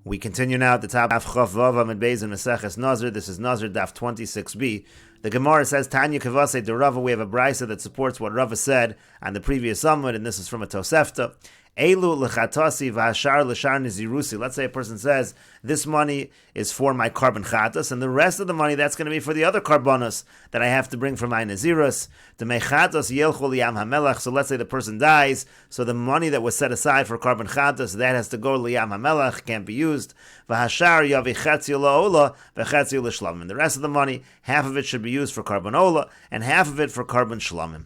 We continue now at the top of Chav Vav Amid Beis in Meseches Nazir. This is Nazir Daf 26b. The Gemara says, Tanya Kavase de Rava. We have a brisa that supports what Rava said on the previous summit, and this is from a Tosefta. Elu lechatasi v'hashar l'shar nizirusi. Let's say a person says, this money is for my carbon chatas, and the rest of the money, that's going to be for the other carbonos that I have to bring for my nazirus. D'mei chatas yelchu liyam hamelach. So let's say the person dies, so the money that was set aside for carbon chatas, that has to go liyam hamelach, can't be used. V'hashar yavi chetzi la'ola v'chetzi l'shlamim. The rest of the money, half of it should be used for carbon ola, and half of it for carbon shlamim.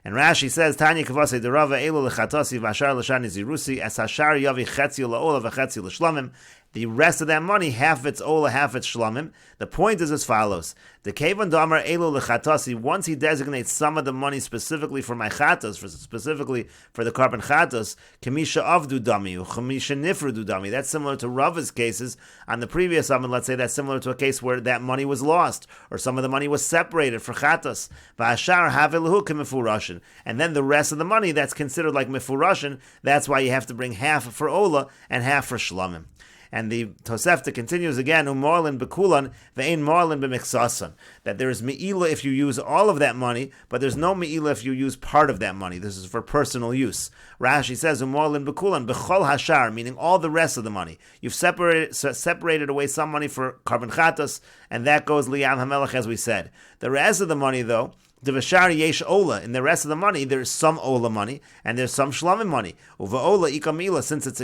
And Rashi says, Tanya Kavase de Rava elu lechatasi v'ashar l'shar nizirusi as hashar yavi chetzi la'ola v'chetzi l'shlamim. The rest of that money, half of it's ola, half it's shlamim. The point is as follows: the kevan damar elu lechatasi. Once he designates some of the money specifically for my chatas, specifically for the carbon chatas, kemisha avdu dami or kemisha nifrudu dami. That's similar to Rava's cases on the previous summit. Let's say that's similar to a case where that money was lost, or some of the money was separated for chatas. V'ashar havelahu kemifurashin, and then the rest of the money that's considered like mifurashin. That's why you have to bring half for ola and half for shlamim. And the Tosefta continues again, Umorlin bekulan ve'ein morlin b'miksasan, that there is me'ila if you use all of that money, but there's no me'ila if you use part of that money. This is for personal use. Rashi says, Umorlin bekulan b'chol hashar, meaning all the rest of the money. You've separated away some money for carbon chatas, and that goes liyam hamelach, as we said. The rest of the money, though, the v'shar yesh ola. In the rest of the money, there's some ola money and there's some shlamim money. Uva ola ika meila, since it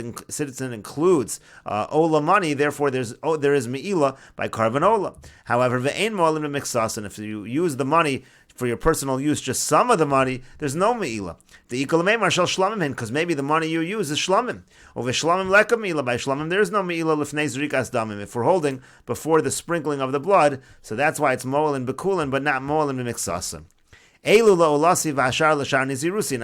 includes ola money, therefore there is meila by carbon ola. However, ve'ein mo'alim b'miksasan, if you use the money for your personal use, just some of the money, there's no meila. The ikol meimar shel shlamim, because maybe the money you use is shlamim. Over shlamim leka meila, by shlamim there is no meila lifnei zrikas damim. If we're holding before the sprinkling of the blood, so that's why it's mo'alin bekulin, but not mo'alin b'miksasan. Now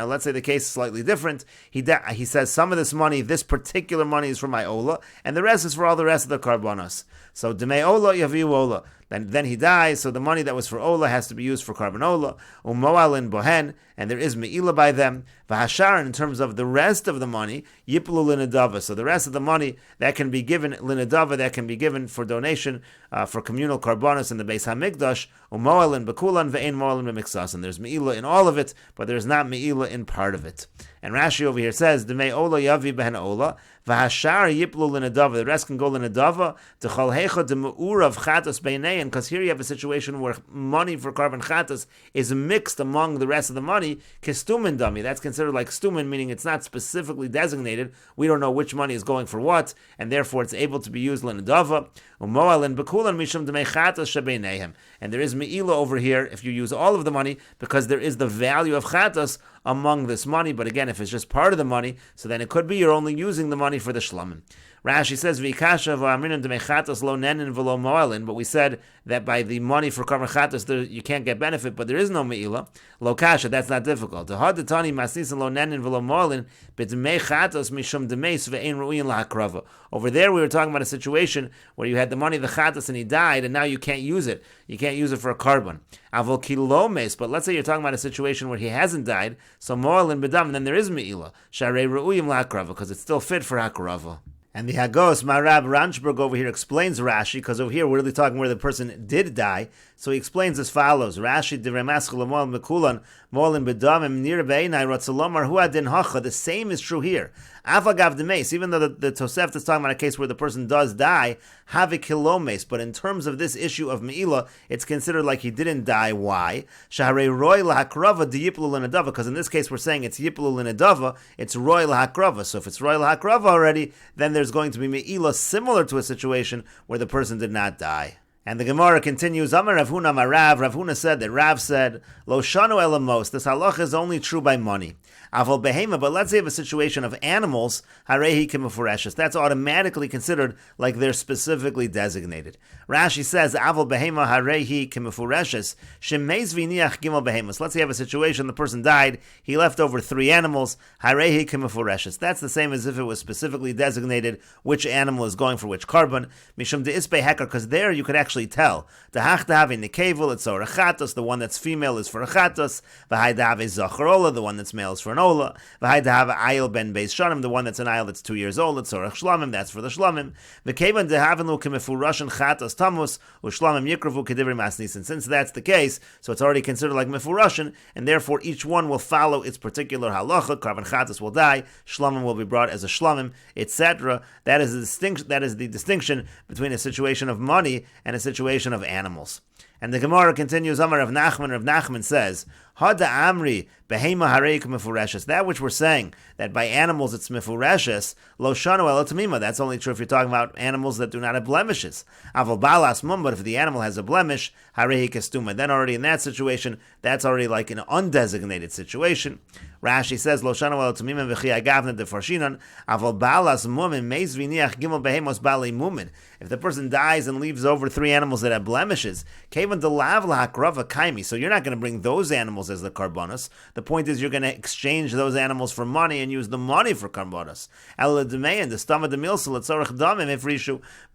let's say the case is slightly different. He says some of this money, this particular money is for my ola, and the rest is for all the rest of the carbonos. So demei ola yaviu ola. Then he dies, so the money that was for ola has to be used for carbon ola. Umoalin bohen, and there is meila by them. V'hashar, in terms of the rest of the money, yiplu linadava. So the rest of the money that can be given linadava, that can be given for donation for communal carbonos in the Beis Hamikdash. Umoalin bekulan ve'ein moalin b'miksas. And there's meila in all of it, but there's not meila in part of it. And Rashi over here says, Demei ola yavi behen ola, v'hashar yiplu linadava. The rest can go linadava, t'chol hecha de'mu'urav chatas beinein, because here you have a situation where money for carbon chatas is mixed among the rest of the money, kestumin dami. That's considered like stumin, meaning it's not specifically designated. We don't know which money is going for what, and therefore it's able to be used linadava. Umoalin bekulan mishum demei chatas shebeinehem. And there is meila over here if you use all of the money, because there is the value of chatas among this money. But again, if it's just part of the money, so then it could be you're only using the money for the shlamim. Rashi says, V'ikasha v'amrinan d'mechatas lo nenin v'lo mo'alin, but we said that by the money for carbon chatas, you can't get benefit, but there is no me'ila. Lo kasha, that's not difficult. D'had d'tani masnisin lo nenin v'lo mo'alin, b'd'mei chatas mishum d'meis ve'ein ru'in la'akrava. Over there, we were talking about a situation where you had the money of the chatas and he died, and now you can't use it. You can't use it for a carbon. Avol kilomes, but let's say you're talking about a situation where he hasn't died, so mo'alin b'dam, then there is me'ila. Sharei ru'im la'akrava, because it's still fit for hakrava. And the Hagos, Marab Ranchberg over here explains Rashi, because over here we're really talking where the person did die. So he explains as follows: Rashi divremaschulamal mekulan molin bedamim nir beinai ratzalomar huadin hacha. The same is true here. Avagav demes, even though the Tosefta is talking about a case where the person does die, have kilomes. But in terms of this issue of meila, it's considered like he didn't die. Why? Shaharei roy lahakrava diyiplu l'nadava. Because in this case we're saying it's yiplu l'nadava, it's roy lahakrava. So if it's roy lahakrava already, then there's going to be meila similar to a situation where the person did not die. And the Gemara continues, Amar Rav Huna Marav. Rav Huna said that Rav said, Lo shanu elamos. This halach is only true by money. Aval behema, but let's say you have a situation of animals, harehi kimufureshes. That's automatically considered like they're specifically designated. Rashi says, Aval behema harehi kimufureshes. Shemez v'niach gimel behemas. Let's say you have a situation, the person died, he left over 3 animals, harehi kimufureshes. That's the same as if it was specifically designated which animal is going for which carbon. Mishum de ispe hekar, because there you could actually tell. The hachdav nekevel, it's for a chatos, the one that's female is for a chatos. The haidave zacharola, the one that's male is for an ola. V'hai dehava ayil ben beis shanim, the one that's an ayil that's 2 years old, it's tzorech shlamim, that's for the shlamim. V'kevan dehaven lu kemefurashin chatas tamus u'shlamim yikravu kedivri masnis. And since that's the case, so it's already considered like mefurashin, and therefore each one will follow its particular halacha. Karban chatas will die, shlamim will be brought as a shlamim, etc. That is the distinction between a situation of money and a situation of animals. And the Gemara continues, Amar Rav Nachman says, Hada Amri, Behema Hareik Mefureshes. That which we're saying, that by animals it's Mefureshes, Lo Shanu El Tamima. That's only true if you're talking about animals that do not have blemishes. Aval Balas Mum, but if the animal has a blemish, Hareik Estuma. Then already in that situation, that's already like an undesignated situation. Rashi says, Lo Shanu El Tamima V'chi Agavna De Farshinan, Aval Balas Mum, Meiz V'niach Gimel Behemos Bali Mumin. If the person dies and leaves over 3 animals that have blemishes, Kevan Delav Lahakrava Kaimi, so you're not going to bring those animals as the karbonos. The point is you're going to exchange those animals for money and use the money for karbonos.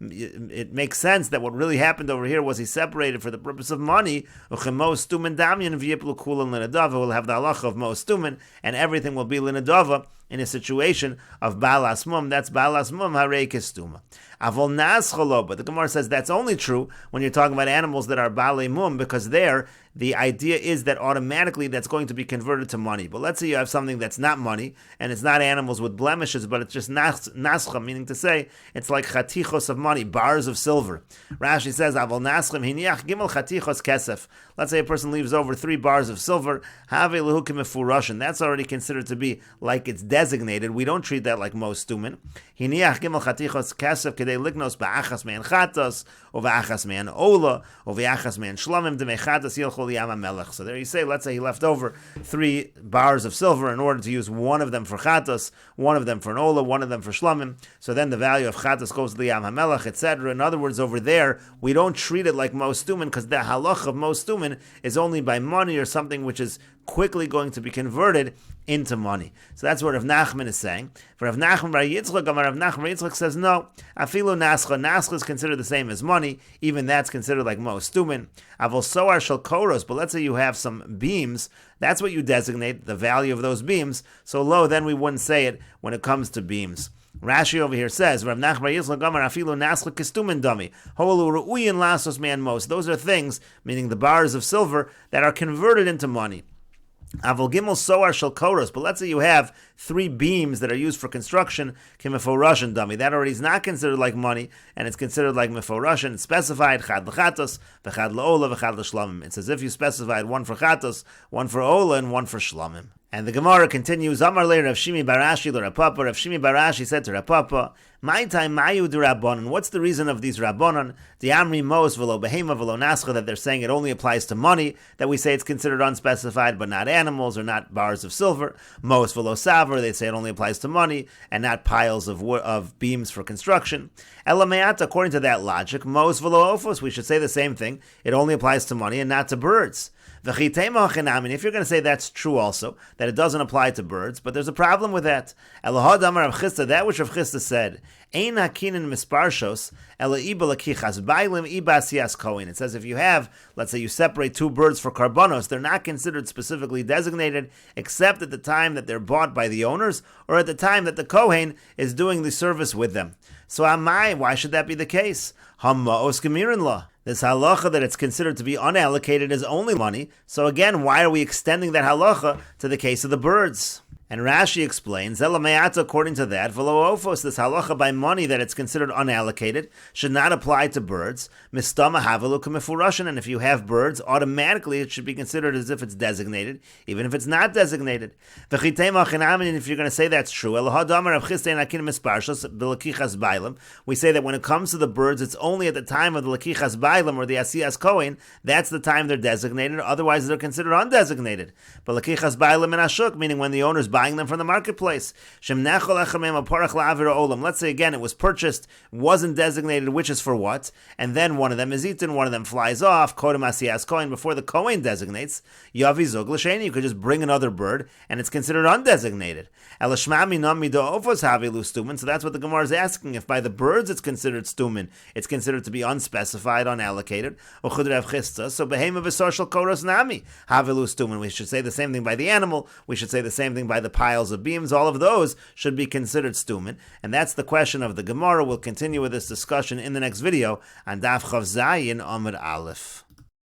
It makes sense that what really happened over here was he separated for the purpose of money. We'll have the halacha of mo stumen, and everything will be linadava in a situation of balas mum. That's balas mum harei kestuma. Avol nascholo, but the Gemara says that's only true when you're talking about animals that are balei mum, because there the idea is that automatically that's going to be converted to money. But let's say you have something that's not money, and it's not animals with blemishes, but it's just nascha, meaning to say it's like chatichos of money, bars of silver. Rashi says, Avol naschim hiniach gimel chatichos kesef. Let's say a person leaves over 3 bars of silver, have lehukim mefurashin. That's already considered to be like it's designated. We don't treat that like most stumin. Hiniach gimel chatichos kesef kedei lignos ba'achas me'en chatos, or ba'achas me'en ola, or ba'achas me'en shlamim demei chatos yilchol yama melech. So there you say, let's say he left over 3 bars of silver in order to use one of them for chatos, one of them for an ola, one of them for shlamim. So then the value of chatos goes to the yam hamelech, etc. In other words, over there, we don't treat it like most stumin, because the halach of most stumin is only by money or something which is quickly going to be converted into money. So that's what Rav Nachman is saying. For Rav Nachman Bar Yitzchak, Rav Nachman Bar Yitzchak says no. Afilu nascha. Nascha is considered the same as money. Even that's considered like mo stumin. Avol soar shel koros. But let's say you have some beams. That's what you designate the value of those beams. So lo, then we wouldn't say it when it comes to beams. Rashi over here says, Rav Nachman Bar Yitzchak Amar afilu nascha kestumin dami. Holu ru'uyin lasos man mos. Those are things, meaning the bars of silver, that are converted into money. Avol gimel soar shel koros, but let's say you have 3 beams that are used for construction, k'meforashin dummy. That already is not considered like money, and it's considered like meforashin. It's specified chad l'chatos, v'chad l'ola, v'chad l'shlamim. It's as if you specified 1 for chatos, 1 for ola, and 1 for shlamim. And the Gemara continues, Amar le Rav Shimi Barashi le Rav Papa. Rav Shimi Barashi said to Rav Papa, My time mayu de Rabbanon. What's the reason of these Rabbanon? The Amri Mos v'lo behema v'lo nascha, that they're saying it only applies to money, that we say it's considered unspecified, but not animals or not bars of silver. Mos v'lo saver, they say it only applies to money and not piles of beams for construction. Elameat, according to that logic, Mos v'lo ofos, we should say the same thing. It only applies to money and not to birds. If you're going to say that's true also, that it doesn't apply to birds, but there's a problem with that. That which Rav Chisda said, it says if you have, let's say you separate 2 birds for karbonos, they're not considered specifically designated except at the time that they're bought by the owners or at the time that the Kohen is doing the service with them. So why should that be the case? This halacha that it's considered to be unallocated is only money. So again, why are we extending that halacha to the case of the birds? And Rashi explains, according to that, this halacha by money that it's considered unallocated should not apply to birds. And if you have birds, automatically it should be considered as if it's designated, even if it's not designated. And if you're going to say that's true, we say that when it comes to the birds, it's only at the time of the lakichas bailam or the asiyas kohen, that's the time they're designated, otherwise they're considered undesignated. But lakichas bailam and ashuk, meaning when the owner's buying them from the marketplace. Let's say again it was purchased, wasn't designated which is for what, and then one of them is eaten, one of them flies off, before the Kohen designates, you could just bring another bird, and it's considered undesignated. So that's what the Gemara is asking. If by the birds it's considered stumin, it's considered to be unspecified, unallocated. So behema v'sor shel koros nami havilu stumin. We should say the same thing by the animal, we should say the same thing by the the piles of beams, all of those should be considered stumin. And that's the question of the Gemara. We'll continue with this discussion in the next video on Daf Chav Zayin Amud Aleph.